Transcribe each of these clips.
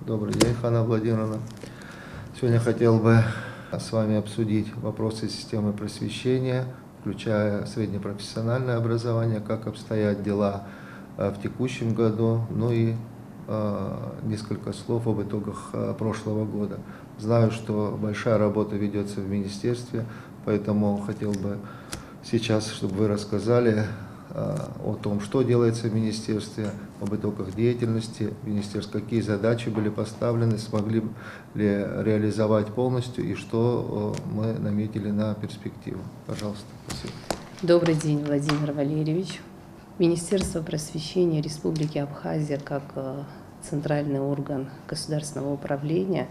Добрый день, Ханна Владимировна. Сегодня хотел бы с вами обсудить вопросы системы просвещения, включая среднепрофессиональное образование, как обстоят дела в текущем году, ну и несколько слов об итогах прошлого года. Знаю, что большая работа ведется в министерстве, поэтому хотел бы сейчас, чтобы вы рассказали о том, что делается в министерстве, об итогах деятельности министерства, какие задачи были поставлены, смогли ли реализовать полностью и что мы наметили на перспективу. Пожалуйста, спасибо. Добрый день, Владимир Валерьевич. Министерство просвещения Республики Абхазия, как центральный орган государственного управления,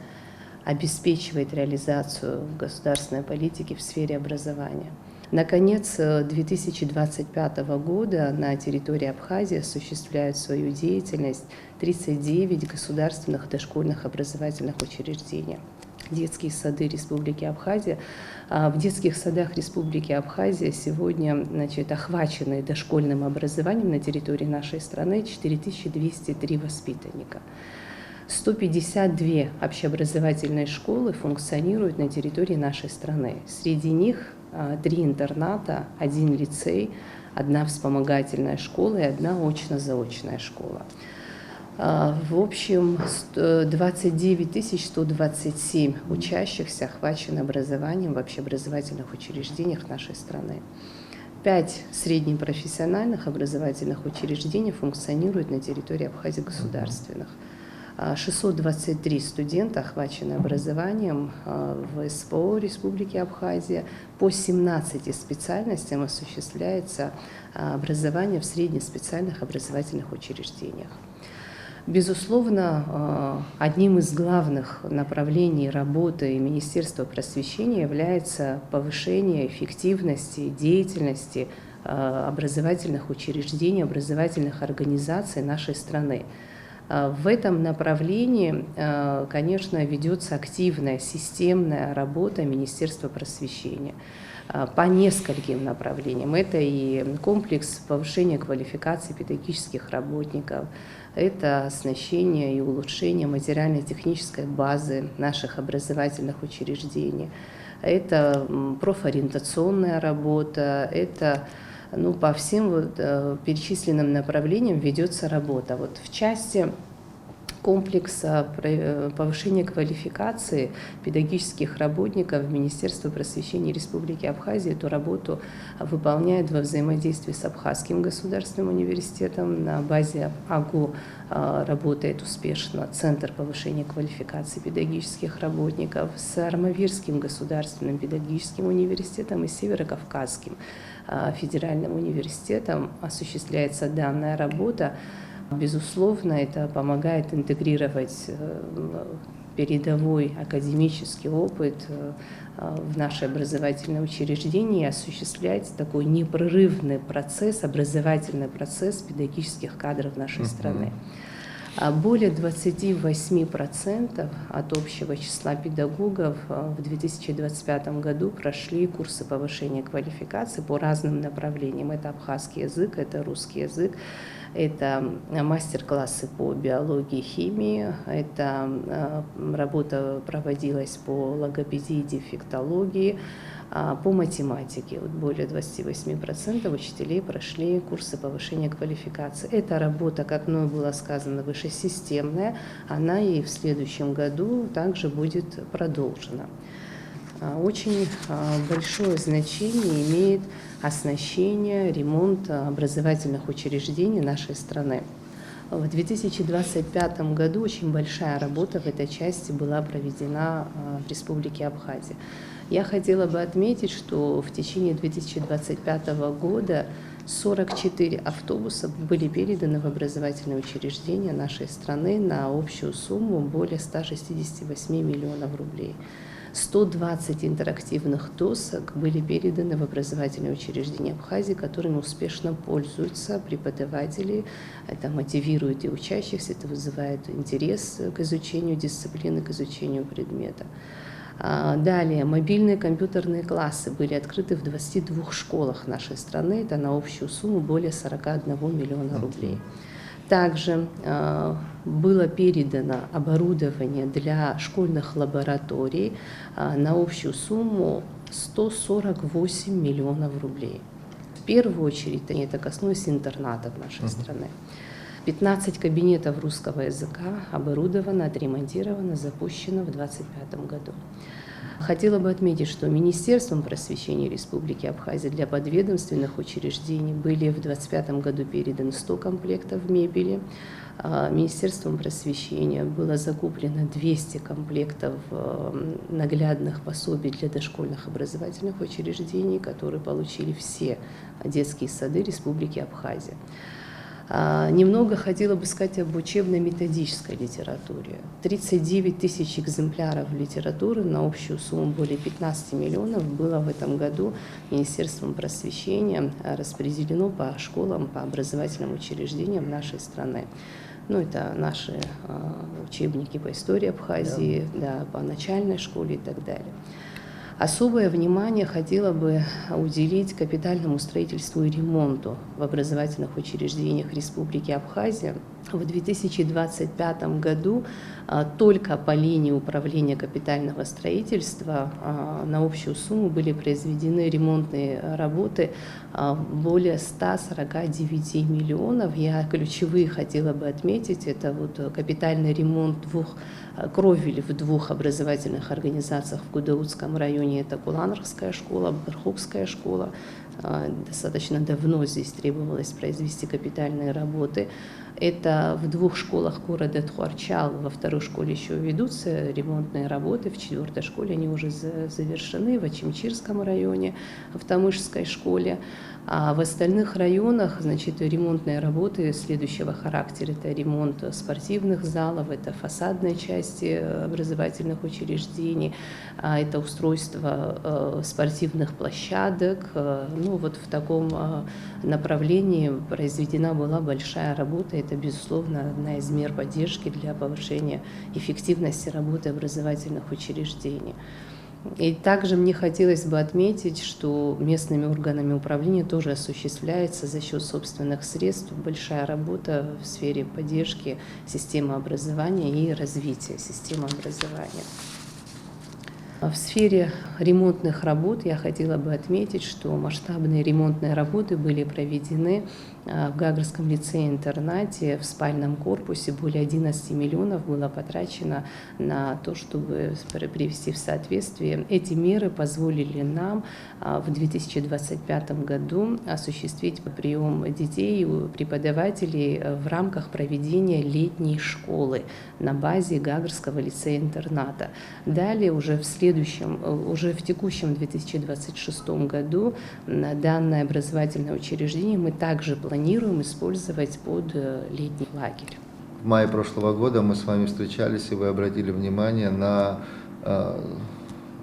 обеспечивает реализацию государственной политики в сфере образования. Наконец, 2025 года на территории Абхазии осуществляют свою деятельность 39 государственных дошкольных образовательных учреждений. Детские сады Республики Абхазия. В детских садах Республики Абхазия сегодня охвачены дошкольным образованием на территории нашей страны 4203 воспитанника. 152 общеобразовательные школы функционируют на территории нашей страны. Среди них 3 интерната, 1 лицей, 1 вспомогательная школа и 1 очно-заочная школа. В общем, 29 127 учащихся охвачены образованием в общеобразовательных учреждениях нашей страны. 5 среднепрофессиональных образовательных учреждений функционируют на территории Абхазии государственных. 623 студента охвачены образованием в СПО Республики Абхазия. По 17 специальностям осуществляется образование в среднеспециальных образовательных учреждениях. Безусловно, одним из главных направлений работы Министерства просвещения является повышение эффективности деятельности образовательных учреждений, образовательных организаций нашей страны. В этом направлении, конечно, ведется активная системная работа Министерства просвещения по нескольким направлениям. Это и комплекс повышения квалификации педагогических работников, это оснащение и улучшение материально-технической базы наших образовательных учреждений, это профориентационная работа, это по всем перечисленным направлениям ведется работа. В части комплекса повышения квалификации педагогических работников Министерство просвещения Республики Абхазия эту работу выполняет во взаимодействии с Абхазским государственным университетом. На базе АГУ работает успешно Центр повышения квалификации педагогических работников, с Армавирским государственным педагогическим университетом и Северокавказским федеральным университетом осуществляется данная работа. Безусловно, это помогает интегрировать передовой академический опыт в наши образовательные учреждения и осуществлять такой непрерывный процесс, образовательный процесс педагогических кадров нашей страны. Более 28% от общего числа педагогов в 2025 году прошли курсы повышения квалификации по разным направлениям. Это абхазский язык, это русский язык, это мастер-классы по биологии, химии, это работа проводилась по логопедии, дефектологии, по математике. Более 28% учителей прошли курсы повышения квалификации. Эта работа, как мной было сказано выше, системная, она и в следующем году также будет продолжена. Очень большое значение имеет оснащение, ремонт образовательных учреждений нашей страны. В 2025 году очень большая работа в этой части была проведена в Республике Абхазия. Я хотела бы отметить, что в течение 2025 года 44 автобуса были переданы в образовательные учреждения нашей страны на общую сумму более 168 миллионов рублей. 120 интерактивных досок были переданы в образовательные учреждения Абхазии, которыми успешно пользуются преподаватели. Это мотивирует и учащихся, это вызывает интерес к изучению дисциплины, к изучению предмета. Далее, мобильные компьютерные классы были открыты в 22 школах нашей страны, это на общую сумму более 41 миллиона рублей. Также было передано оборудование для школьных лабораторий на общую сумму 148 миллионов рублей. В первую очередь это коснулось интернатов нашей страны. 15 кабинетов русского языка оборудовано, отремонтировано, запущено в 2025 году. Хотела бы отметить, что Министерством просвещения Республики Абхазия для подведомственных учреждений были в 2025 году переданы 100 комплектов мебели. Министерством просвещения было закуплено 200 комплектов наглядных пособий для дошкольных образовательных учреждений, которые получили все детские сады Республики Абхазия. Немного хотела бы сказать об учебно-методической литературе. 39 тысяч экземпляров литературы на общую сумму более 15 миллионов было в этом году Министерством просвещения распределено по школам, по образовательным учреждениям нашей страны. Ну, это наши учебники по истории Абхазии, да, по начальной школе и так далее. Особое внимание хотела бы уделить капитальному строительству и ремонту в образовательных учреждениях Республики Абхазия. В 2025 году только по линии управления капитального строительства на общую сумму были произведены ремонтные работы более 149 миллионов. Я ключевые хотела бы отметить, это вот капитальный ремонт кровель в двух образовательных организациях в Гудаутском районе. Это Куланрская школа, Бархукская школа. Достаточно давно здесь требовалось произвести капитальные работы. Это в двух школах города Тхуарчал, во второй школе еще ведутся ремонтные работы, в четвертой школе они уже завершены, в Ачимчирском районе, в Тамышской школе. А в остальных районах, значит, ремонтные работы следующего характера. Это ремонт спортивных залов, это фасадной части образовательных учреждений, это устройство спортивных площадок. Ну, вот в таком направлении произведена была большая работа. Это, безусловно, одна из мер поддержки для повышения эффективности работы образовательных учреждений. И также мне хотелось бы отметить, что местными органами управления тоже осуществляется за счет собственных средств большая работа в сфере поддержки системы образования и развития системы образования. В сфере ремонтных работ я хотела бы отметить, что масштабные ремонтные работы были проведены в Гагарском лицее-интернате в спальном корпусе. Более 11 миллионов было потрачено на то, чтобы привести в соответствие. Эти меры позволили нам в 2025 году осуществить прием детей и преподавателей в рамках проведения летней школы на базе Гагарского лицея-интерната. Далее уже в текущем 2026 году данное образовательное учреждение мы также планируем использовать под летний лагерь. В мае прошлого года мы с вами встречались, и вы обратили внимание на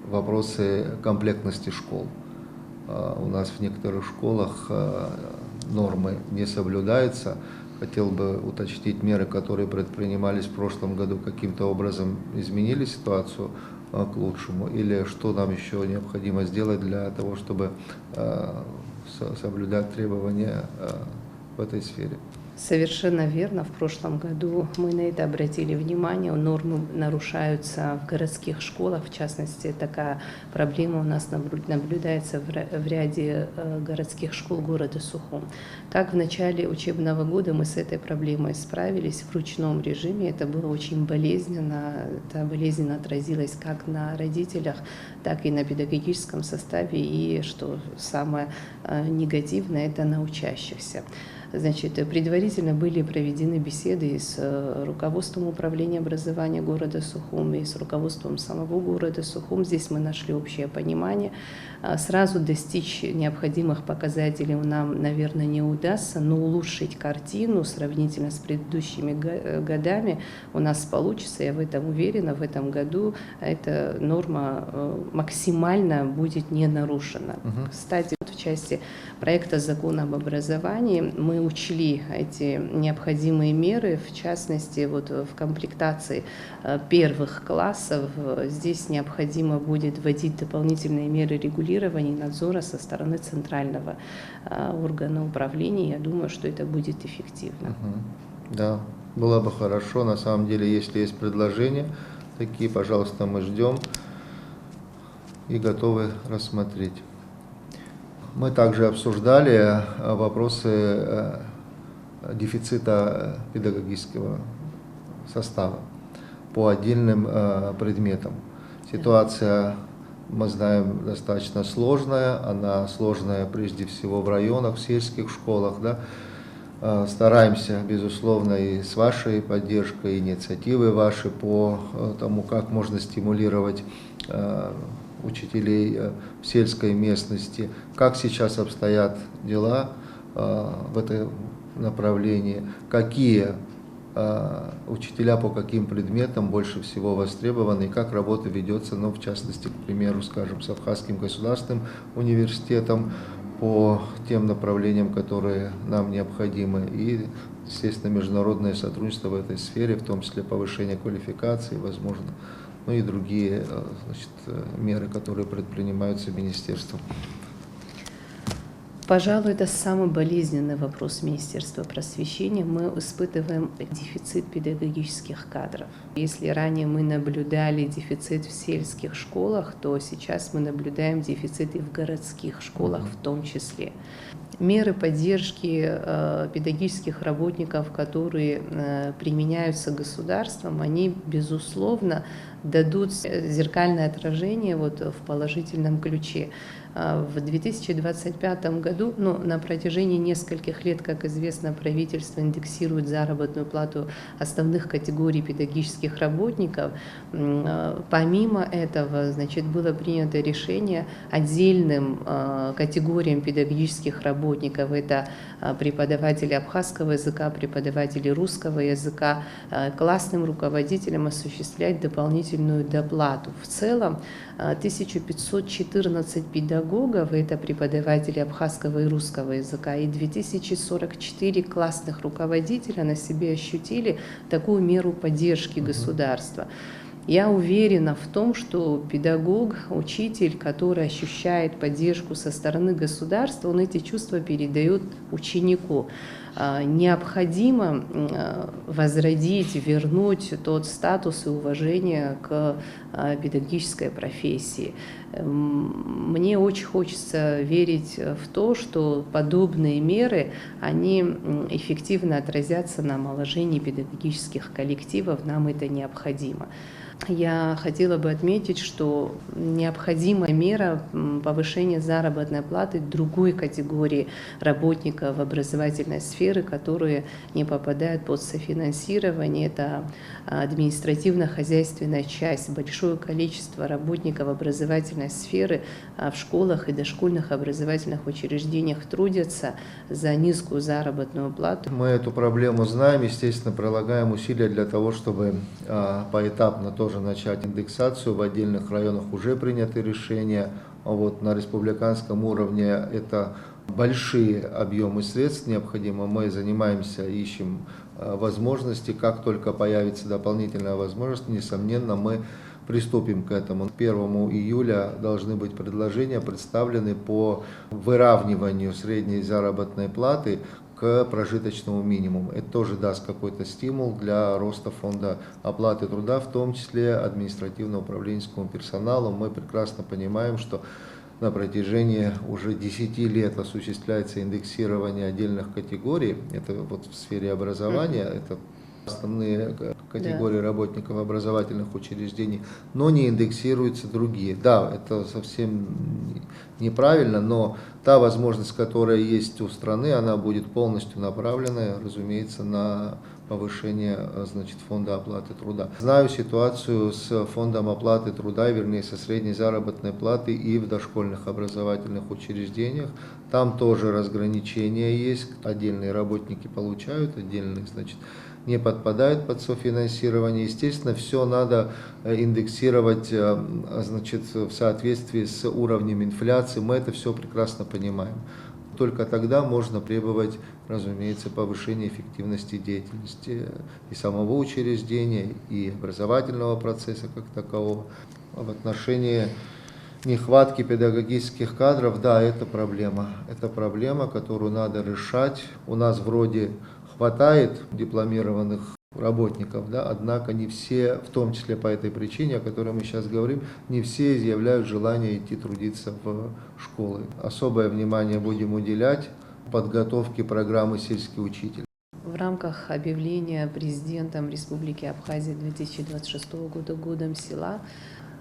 вопросы комплектности школ. У нас в некоторых школах нормы не соблюдаются. Хотел бы уточнить, меры, которые предпринимались в прошлом году, каким-то образом изменили ситуацию к лучшему, или что нам еще необходимо сделать для того, чтобы соблюдать требования в этой сфере. Совершенно верно. В прошлом году мы на это обратили внимание. Нормы нарушаются в городских школах. В частности, такая проблема у нас наблюдается в ряде городских школ города Сухум. Как в начале учебного года мы с этой проблемой справились в ручном режиме. Это было очень болезненно. Это болезненно отразилось как на родителях, так и на педагогическом составе. И, что самое негативное, это на учащихся. Значит, предварительно были проведены беседы с руководством управления образования города Сухум и с руководством самого города Сухум. Здесь мы нашли общее понимание. Сразу достичь необходимых показателей нам, наверное, не удастся, но улучшить картину сравнительно с предыдущими годами у нас получится. Я в этом уверена. В этом году эта норма максимально будет не нарушена. Кстати, в части проекта закона об образовании мы учли эти необходимые меры, в частности, вот в комплектации первых классов здесь необходимо будет вводить дополнительные меры регулирования и надзора со стороны центрального органа управления. Я думаю, что это будет эффективно. Да, было бы хорошо. На самом деле, если есть предложения такие, пожалуйста, мы ждем и готовы рассмотреть. Мы также обсуждали вопросы дефицита педагогического состава по отдельным предметам. Ситуация, мы знаем, достаточно сложная. Она сложная прежде всего в районах, в сельских школах. Да. Стараемся, безусловно, и с вашей поддержкой, инициативой вашей по тому, как можно стимулировать учителей в сельской местности. Как сейчас обстоят дела в этом направлении? Какие учителя по каким предметам больше всего востребованы, и как работа ведется, ну, в частности, к примеру, скажем, с Абхазским государственным университетом по тем направлениям, которые нам необходимы, и, естественно, международное сотрудничество в этой сфере, в том числе повышение квалификации, возможно, ну и другие, значит, меры, которые предпринимаются министерством. Пожалуй, это самый болезненный вопрос Министерства просвещения. Мы испытываем дефицит педагогических кадров. Если ранее мы наблюдали дефицит в сельских школах, то сейчас мы наблюдаем дефицит и в городских школах в том числе. Меры поддержки педагогических работников, которые применяются государством, они, безусловно, дадут зеркальное отражение вот в положительном ключе. В 2025 году, на протяжении нескольких лет, как известно, правительство индексирует заработную плату основных категорий педагогических работников. Помимо этого, значит, было принято решение отдельным категориям педагогических работников, это преподаватели абхазского языка, преподаватели русского языка, классным руководителям осуществлять дополнительную доплату. В целом 1514 педагогов, это преподаватели абхазского и русского языка, и 2044 классных руководителя на себе ощутили такую меру поддержки государства. Я уверена в том, что педагог, учитель, который ощущает поддержку со стороны государства, он эти чувства передает ученику. Необходимо возродить, вернуть тот статус и уважение к педагогической профессии. Мне очень хочется верить в то, что подобные меры, они эффективно отразятся на омоложении педагогических коллективов, нам это необходимо. Я хотела бы отметить, что необходима мера повышения заработной платы другой категории работников образовательной сферы, которые не попадают под софинансирование. Это административно-хозяйственная часть. Большое количество работников образовательной сферы в школах и дошкольных образовательных учреждениях трудятся за низкую заработную плату. Мы эту проблему знаем, естественно, прилагаем усилия для того, чтобы поэтапно тоже начать индексацию. В отдельных районах уже приняты решения. Вот на республиканском уровне это большие объемы средств необходимо. Мы занимаемся, ищем возможности. Как только появится дополнительная возможность, несомненно, мы приступим к этому. 1 июля должны быть предложения представлены по выравниванию средней заработной платы к прожиточному минимуму. Это тоже даст какой-то стимул для роста фонда оплаты труда, в том числе административно-управленческому персоналу. Мы прекрасно понимаем, что на протяжении уже 10 лет осуществляется индексирование отдельных категорий. Это вот в сфере образования, это основные категории работников образовательных учреждений, но не индексируются другие. Да, это совсем неправильно, но та возможность, которая есть у страны, она будет полностью направлена, разумеется, на повышение, значит, фонда оплаты труда. Знаю ситуацию с фондом оплаты труда, вернее, со средней заработной платой и в дошкольных образовательных учреждениях. Там тоже разграничения есть, отдельные работники получают, отдельные, значит, не подпадают под софинансирование. Естественно, все надо индексировать, значит, в соответствии с уровнем инфляции. Мы это все прекрасно понимаем. Только тогда можно требовать, разумеется, повышения эффективности деятельности и самого учреждения, и образовательного процесса как такового. В отношении нехватки педагогических кадров, да, это проблема. Это проблема, которую надо решать. У нас вроде хватает дипломированных работников, да, однако не все, в том числе по этой причине, о которой мы сейчас говорим, не все изъявляют желание идти трудиться в школы. Особое внимание будем уделять подготовке программы «Сельский учитель». В рамках объявления президентом Республики Абхазия 2026 года годом села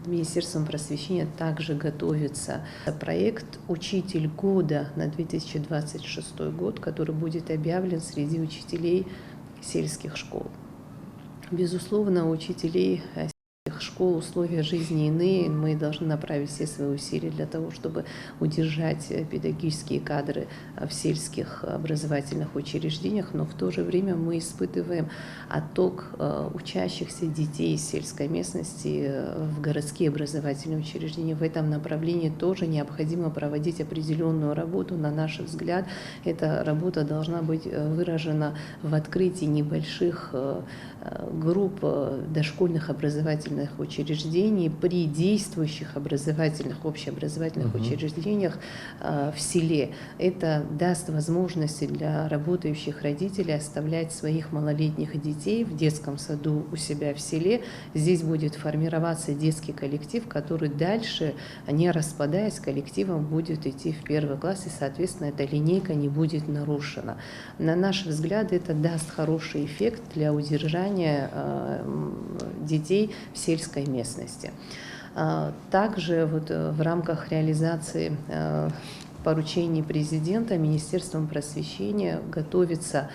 Министерством просвещения также готовится проект «Учитель года» на 2026 год, который будет объявлен среди учителей сельских школ. Безусловно, у учителей сельских школ условия жизни иные. Мы должны направить все свои усилия для того, чтобы удержать педагогические кадры в сельских образовательных учреждениях, но в то же время мы испытываем отток учащихся детей из сельской местности в городские образовательные учреждения. В этом направлении тоже необходимо проводить определенную работу. На наш взгляд, эта работа должна быть выражена в открытии небольших групп дошкольных образовательных учреждений при действующих образовательных, общеобразовательных учреждениях в селе. Это даст возможности для работающих родителей оставлять своих малолетних детей в детском саду у себя в селе. Здесь будет формироваться детский коллектив, который дальше, не распадаясь, коллективом будет идти в первый класс, и, соответственно, эта линейка не будет нарушена. На наш взгляд, это даст хороший эффект для удержания детей в сельской местности. Также вот в рамках реализации поручений президента Министерством просвещения готовится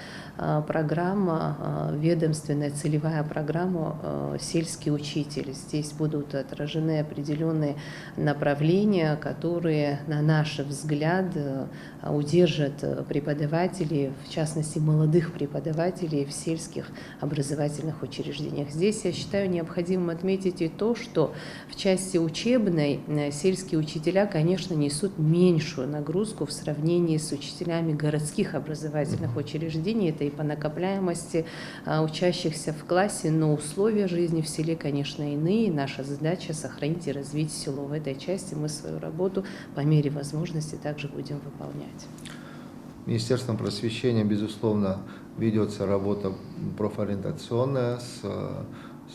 программа, ведомственная целевая программа «Сельский учитель». Здесь будут отражены определенные направления, которые, на наш взгляд, удержат преподавателей, в частности молодых преподавателей в сельских образовательных учреждениях. Здесь, я считаю, необходимо отметить и то, что в части учебной сельские учителя, конечно, несут меньшую нагрузку в сравнении с учителями городских образовательных учреждений. Это и по накопляемости учащихся в классе, но условия жизни в селе, конечно, иные. Наша задача — сохранить и развить село. В этой части мы свою работу по мере возможности также будем выполнять. Министерством просвещения, безусловно, ведется работа профориентационная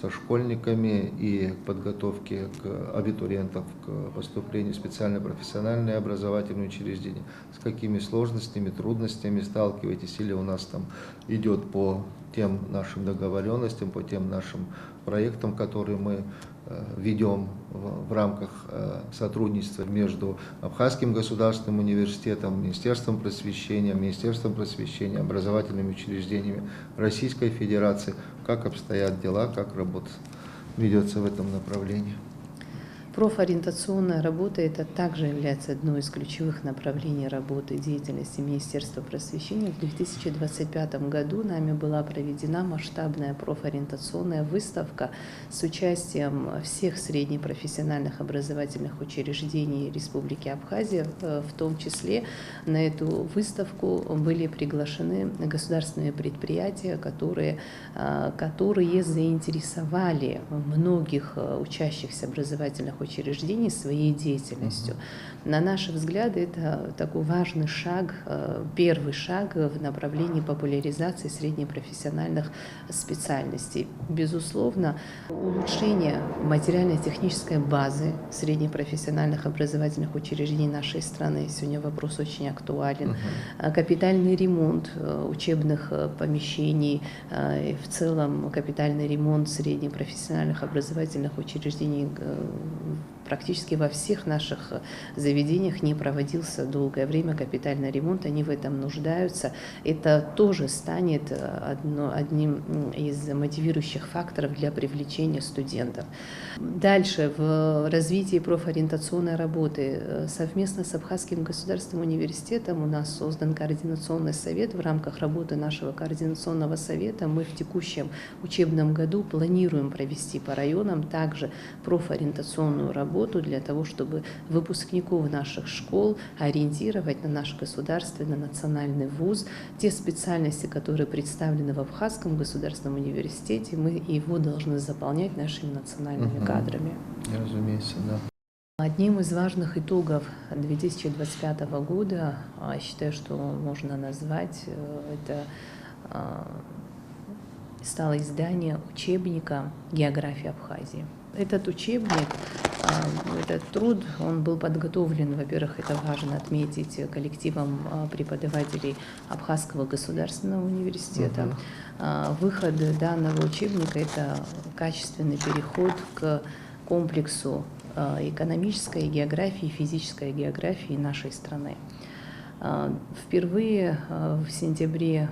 со школьниками и подготовки абитуриентов к поступлению в специальные профессиональные образовательные учреждения. С какими сложностями, трудностями сталкиваетесь, или у нас там идет по тем нашим договоренностям, по тем нашим проектам, которые мы ведем в рамках сотрудничества между Абхазским государственным университетом, Министерством просвещения, образовательными учреждениями Российской Федерации. Как обстоят дела, как работа ведется в этом направлении? Профориентационная работа – это также является одной из ключевых направлений работы и деятельности Министерства просвещения. В 2025 году нами была проведена масштабная профориентационная выставка с участием всех среднепрофессиональных образовательных учреждений Республики Абхазия. В том числе на эту выставку были приглашены государственные предприятия, которые заинтересовали многих учащихся образовательных учреждений своей деятельностью. На наш взгляд, это такой важный шаг, первый шаг в направлении популяризации среднепрофессиональных специальностей. Безусловно, улучшение материально-технической базы среднепрофессиональных образовательных учреждений нашей страны, сегодня вопрос очень актуален, капитальный ремонт учебных помещений, в целом капитальный ремонт среднепрофессиональных образовательных учреждений практически во всех наших заведениях не проводился долгое время капитальный ремонт, они в этом нуждаются. Это тоже станет одним из мотивирующих факторов для привлечения студентов. Дальше, в развитии профориентационной работы совместно с Абхазским государственным университетом у нас создан координационный совет. В рамках работы нашего координационного совета мы в текущем учебном году планируем провести по районам также профориентационную работу для того, чтобы выпускников наших школ ориентировать на наш государственный национальный вуз. Те специальности, которые представлены в Абхазском государственном университете, мы его должны заполнять нашими национальными кадрами. Разумеется, да. Одним из важных итогов 2025 года, считаю, что можно назвать, это стало издание учебника «География Абхазии». Этот учебник, этот труд, он был подготовлен, во-первых, это важно отметить, коллективом преподавателей Абхазского государственного университета. Выход данного учебника – это качественный переход к комплексу экономической географии, физической географии нашей страны. Впервые в сентябре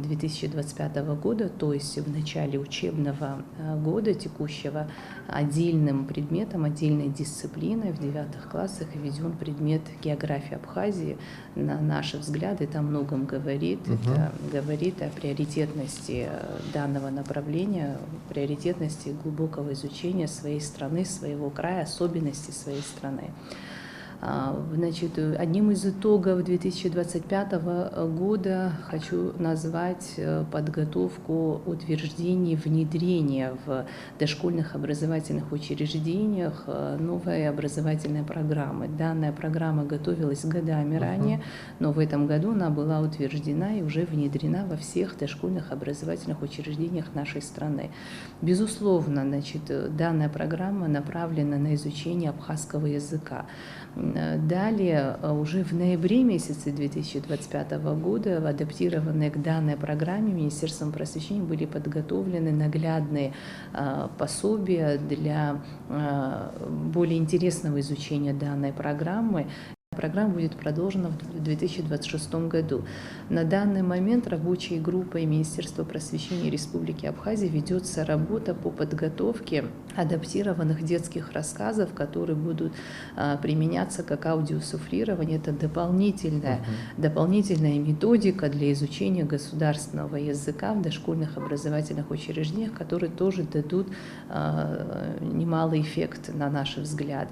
2025 года, то есть в начале учебного года текущего, отдельным предметом, отдельной дисциплиной в 9 классах введен предмет географии Абхазии. На наш взгляд, это о многом говорит. Это говорит о приоритетности данного направления, приоритетности глубокого изучения своей страны, своего края, особенностей своей страны. Значит, одним из итогов 2025 года хочу назвать подготовку утверждений внедрения в дошкольных образовательных учреждениях новой образовательной программы. Данная программа готовилась годами ранее, но в этом году она была утверждена и уже внедрена во всех дошкольных образовательных учреждениях нашей страны. Безусловно, значит, данная программа направлена на изучение абхазского языка. Далее, уже в ноябре месяце 2025 года, адаптированные к данной программе Министерством просвещения были подготовлены наглядные пособия для более интересного изучения данной программы. Программа будет продолжена в 2026 году. На данный момент рабочей группой Министерства просвещения Республики Абхазия ведется работа по подготовке адаптированных детских рассказов, которые будут применяться как аудиосуфлирование. Это дополнительная методика для изучения государственного языка в дошкольных образовательных учреждениях, которые тоже дадут немалый эффект, на наш взгляд.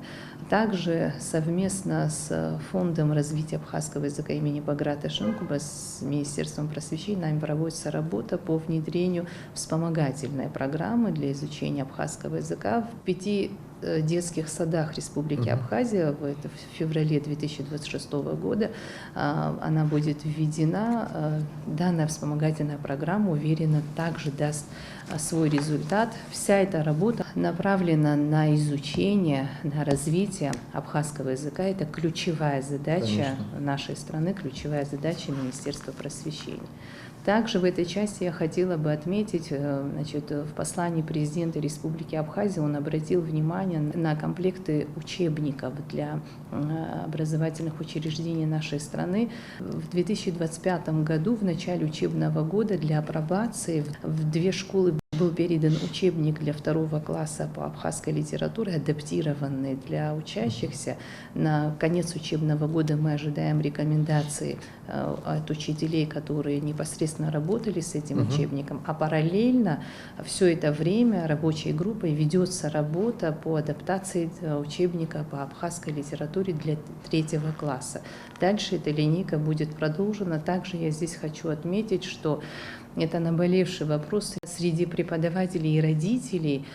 Также совместно с Фондом развития абхазского языка имени Баграта Шынкуба с Министерством просвещения нами проводится работа по внедрению вспомогательной программы для изучения абхазского языка в 5 детских садах Республики Абхазия. Это в феврале 2026 года она будет введена. Данная вспомогательная программа, уверена, также даст свой результат. Вся эта работа направлена на изучение, на развитие абхазского языка. Это ключевая задача нашей страны, ключевая задача Министерства просвещения. Также в этой части я хотела бы отметить, значит, в послании президента Республики Абхазия он обратил внимание на комплекты учебников для образовательных учреждений нашей страны. В 2025 году, в начале учебного года, для апробации в 2 школы был передан учебник для 2 класса по абхазской литературе, адаптированный для учащихся. На конец учебного года мы ожидаем рекомендации от учителей, которые непосредственно работали с этим учебником, а параллельно все это время рабочей группой ведется работа по адаптации учебника по абхазской литературе для 3 класса. Дальше эта линейка будет продолжена. Также я здесь хочу отметить, что это наболевший вопрос среди преподавателей и родителей.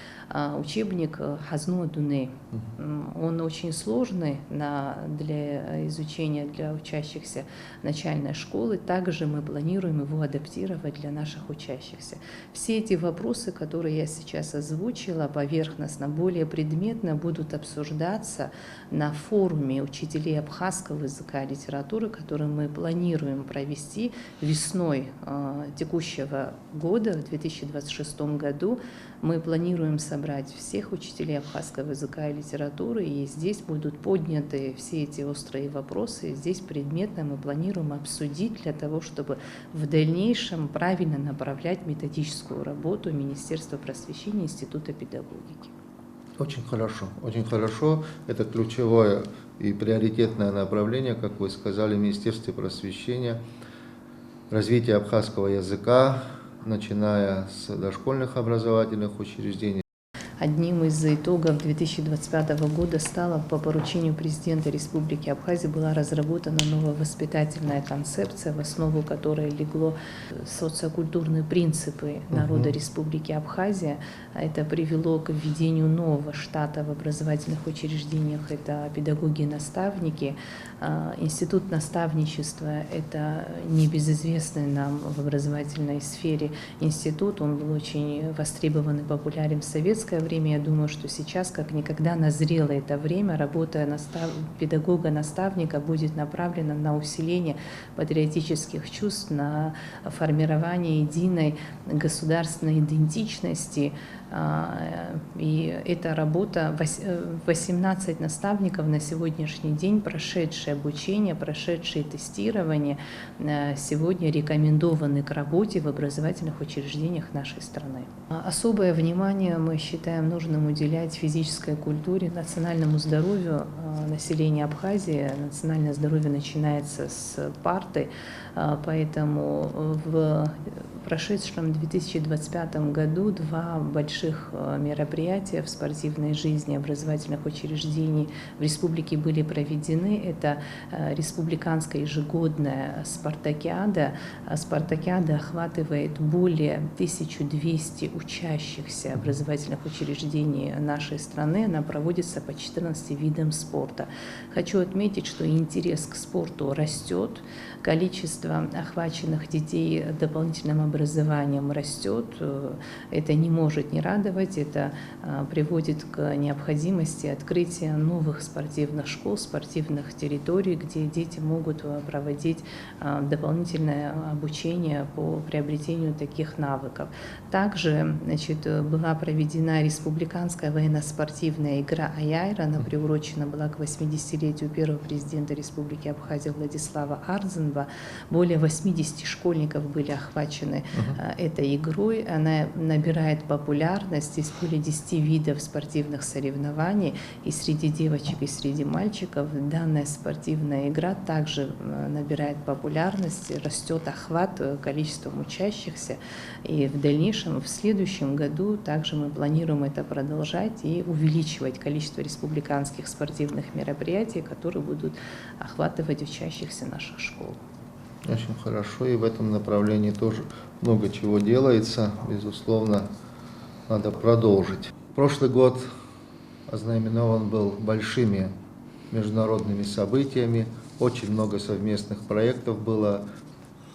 Учебник Хазну Дуны. Он очень сложный для изучения для учащихся начальной школы. Также мы планируем его адаптировать для наших учащихся. Все эти вопросы, которые я сейчас озвучила, поверхностно, более предметно будут обсуждаться на форуме учителей абхазского языка и литературы, который мы планируем провести весной текущего года, в 2026 году. Мы планируем собрать всех учителей абхазского языка и литературы, и здесь будут подняты все эти острые вопросы. Здесь предметно мы планируем обсудить для того, чтобы в дальнейшем правильно направлять методическую работу Министерства просвещения, Института педагогики. Очень хорошо, очень хорошо. Это ключевое и приоритетное направление, как вы сказали, в Министерстве просвещения. Развитие абхазского языка, начиная с дошкольных образовательных учреждений. одним из итогов 2025 года стало по поручению президента Республики Абхазия была разработана новая воспитательная концепция, в основу которой легло социокультурные принципы народа Республики Абхазия. Это привело к введению нового штата в образовательных учреждениях. Это педагоги и наставники. Институт наставничества – это небезызвестный нам в образовательной сфере институт. Он был очень востребован и популярен в советское время. Я думаю, что сейчас как никогда назрело это время. Работа педагога-наставника будет направлена на усиление патриотических чувств, на формирование единой государственной идентичности. И эта работа, 18 наставников на сегодняшний день, прошедшие обучение, прошедшие тестирование, сегодня рекомендованы к работе в образовательных учреждениях нашей страны. Особое внимание мы считаем нужным уделять физической культуре, национальному здоровью населения Абхазии. Национальное здоровье начинается с парты, поэтому в прошедшем 2025 году два больших мероприятия в спортивной жизни образовательных учреждений в республике были проведены. Это республиканская ежегодная спартакиада. Спартакиада охватывает более 1200 учащихся образовательных учреждений нашей страны. Она проводится по 14 видам спорта. Хочу отметить, что интерес к спорту растет, количество охваченных детей дополнительным образованием растет. Это не может не радовать, это приводит к необходимости открытия новых спортивных школ, спортивных территорий, где дети могут проводить дополнительное обучение по приобретению таких навыков. Также, была проведена республиканская военно-спортивная игра «Аяйра». Она приурочена была к 80-летию первого президента Республики Абхазия Владислава Ардзинба. Более 80 школьников были охвачены этой игрой. Она набирает популярность. Здесь более 10 видов спортивных соревнований и среди девочек, и среди мальчиков. Данная спортивная игра также набирает популярность, растет охват количеством учащихся. И в дальнейшем, в следующем году также мы планируем это продолжать и увеличивать количество республиканских спортивных мероприятий, которые будут охватывать учащихся наших школ. Очень хорошо, и в этом направлении тоже много чего делается. Безусловно, надо продолжить. Прошлый год ознаменован был большими международными событиями, очень много совместных проектов было.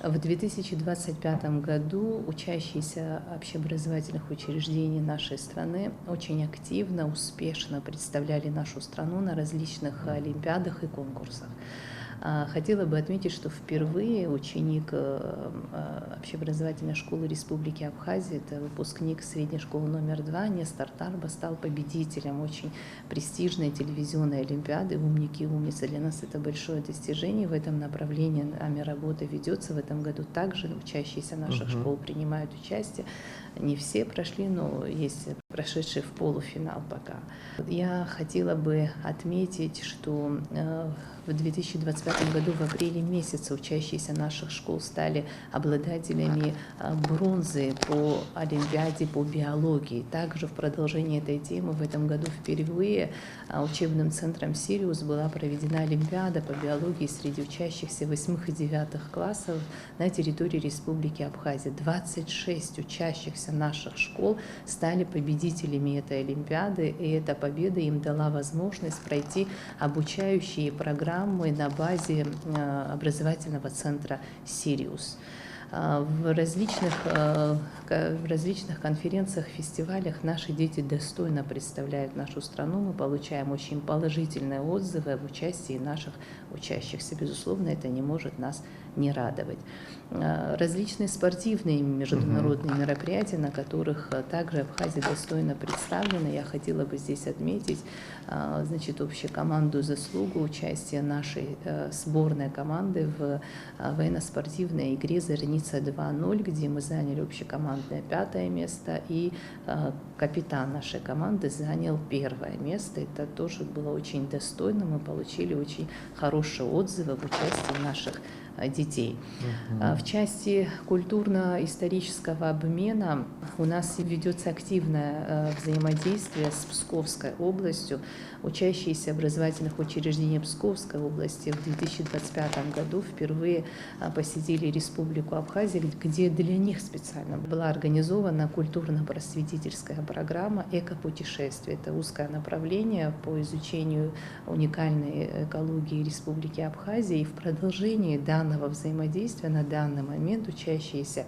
В 2025 году учащиеся общеобразовательных учреждений нашей страны очень активно, успешно представляли нашу страну на различных олимпиадах и конкурсах. Хотела бы отметить, что впервые ученик общеобразовательной школы Республики Абхазия, это выпускник средней школы номер 2, Нестор Тарба, стал победителем очень престижной телевизионной олимпиады «Умники и умницы». Для нас это большое достижение. В этом направлении нами работа ведется. В этом году также учащиеся наших школ принимают участие. Не все прошли, но есть прошедшие в полуфинал пока. Я хотела бы отметить, что в 2025 году в апреле месяце учащиеся наших школ стали обладателями бронзы по олимпиаде по биологии. Также в продолжении этой темы в этом году впервые учебным центром «Сириус» была проведена олимпиада по биологии среди учащихся 8 и 9 классов на территории Республики Абхазия. 26 учащихся наших школ стали победителями этой олимпиады, и эта победа им дала возможность пройти обучающие программы на базе образовательного центра «Сириус». В различных конференциях, фестивалях наши дети достойно представляют нашу страну. Мы получаем очень положительные отзывы об участии наших учащихся. Безусловно, это не может нас не радовать. Различные спортивные международные мероприятия, на которых также Абхазия достойно представлена. Я хотела бы здесь отметить, общекомандную заслугу участия нашей сборной команды в военно-спортивной игре «Зорница 2.0», где мы заняли общекомандное 5-е место, и капитан нашей команды занял 1-е место. Это тоже было очень достойно. Мы получили очень хорошие отзывы об участии наших детей. В части культурно-исторического обмена у нас ведется активное взаимодействие с Псковской областью. Учащиеся образовательных учреждений Псковской области в 2025 году впервые посетили Республику Абхазия, где для них специально была организована культурно-просветительская программа «Эко-путешествие». Это узкое направление по изучению уникальной экологии Республики Абхазия. И в продолжении данного взаимодействия на данный момент учащиеся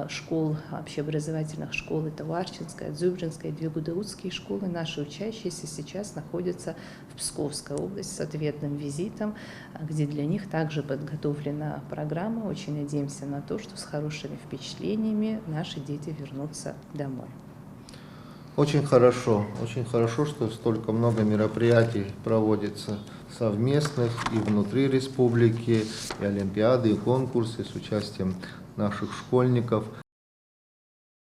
школ, общеобразовательных школ, это Варчинская, Дзюбринская, две гудаутские школы, наши учащиеся сейчас находятся в Псковской области с ответным визитом, где для них также подготовлена программа. Очень надеемся на то, что с хорошими впечатлениями наши дети вернутся домой. Очень хорошо, что столько много мероприятий проводится совместных и внутри республики, и олимпиады, и конкурсы с участием наших школьников.